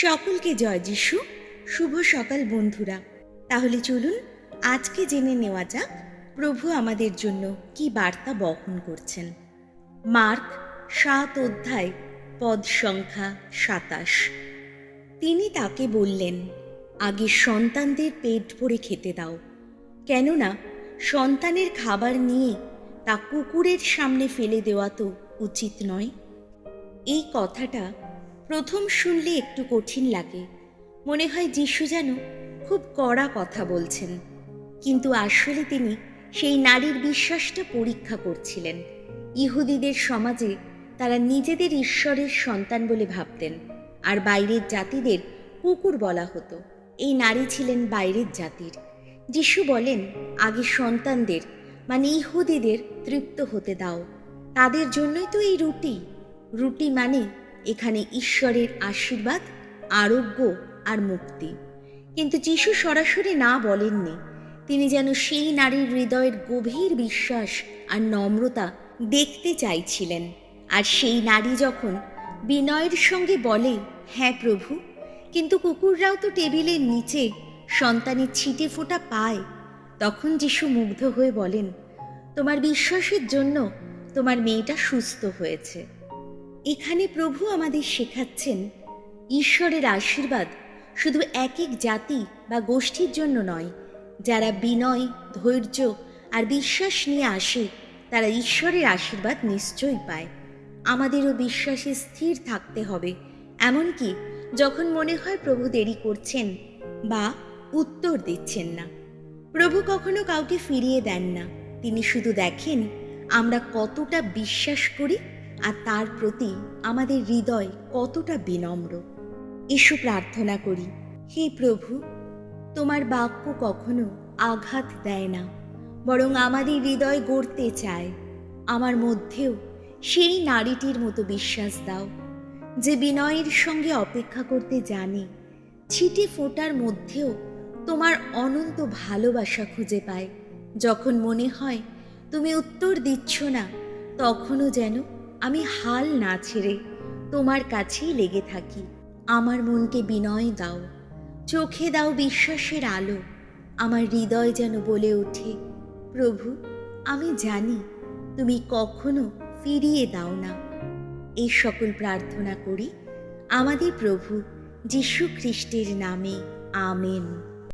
সকলকে জয় যিশু। শুভ সকাল বন্ধুরা। তাহলে চলুন আজকে জেনে নেওয়া যাক প্রভু আমাদের জন্য কি বার্তা বহন করছেন। মার্ক 7 অধ্যায় পদ সংখ্যা 27। তিনি তাকে বললেন, আগে সন্তানদের পেট ভরে খেতে দাও, কেননা সন্তানের খাবার নিয়ে তা কুকুরের সামনে ফেলে দেওয়া তো উচিত নয়। এই কথাটা প্রথম শুনলে একটু কঠিন লাগে, মনে হয় যিশু যেন খুব কড়া কথা বলছেন। কিন্তু আসলে তিনি সেই নারীর বিশ্বাসটা পরীক্ষা করছিলেন। ইহুদিদের সমাজে তারা নিজেদের ঈশ্বরের সন্তান বলে ভাবতেন, আর বাইরের জাতিদের কুকুর বলা হতো। এই নারী ছিলেন বাইরের জাতির। যিশু বলেন, আগে সন্তানদের মানে ইহুদিদের তৃপ্ত হতে দাও, তাদের জন্যই তো এই রুটি। রুটি মানে এখানে ঈশ্বরের আশীর্বাদ, আরোগ্য আর মুক্তি। কিন্তু যিশু সরাসরি না বলেননি। তিনি যেন সেই নারীর হৃদয়ের গভীর বিশ্বাস আর নম্রতা দেখতে চাইছিলেন। আর সেই নারী যখন বিনয়ের সঙ্গে বলে, হ্যাঁ প্রভু, কিন্তু কুকুররাও তো টেবিলের নিচে সন্তানের ছিটে ফোঁটা পায়, তখন যিশু মুগ্ধ হয়ে বলেন, তোমার বিশ্বাসের জন্য তোমার মেয়েটা সুস্থ হয়েছে। এখানে প্রভু আমাদের শেখাচ্ছেন, ঈশ্বরের আশীর্বাদ শুধু এক এক জাতি বা গোষ্ঠীর জন্য নয়। যারা বিনয়, ধৈর্য আর বিশ্বাস নিয়ে আসে, তারা ঈশ্বরের আশীর্বাদ নিশ্চয়ই পায়। আমাদেরও বিশ্বাসে স্থির থাকতে হবে, এমনকি যখন মনে হয় প্রভু দেরি করছেন বা উত্তর দিচ্ছেন না। প্রভু কখনো কাউকে ফিরিয়ে দেন না, তিনি শুধু দেখেন আমরা কতটা বিশ্বাস করি আর তার প্রতি আমাদের হৃদয় কতটা বিনম্র। এসো প্রার্থনা করি। হে প্রভু, তোমার বাক্য কখনো আঘাত দেয় না, বরং আমাদের হৃদয় গড়তে চায়। আমার মধ্যেও সেই নারীটির মতো বিশ্বাস দাও, যে বিনয়ের সঙ্গে অপেক্ষা করতে জানে, ছিটে ফোঁটার মধ্যেও তোমার অনন্ত ভালোবাসা খুঁজে পায়। যখন মনে হয় তুমি উত্তর দিচ্ছ না, তখনও যেন আমি হাল না ছেড়ে তোমার কাছেই লেগে থাকি। আমার মনকে বিনয় দাও, চোখে দাও বিশ্বাসের আলো। আমার হৃদয় যেন বলে ওঠে, প্রভু, আমি জানি তুমি কখনো ফিরিয়ে দাও না। এই সকল প্রার্থনা করি আমাদের প্রভু যীশু খ্রিস্টের নামে, আমেন।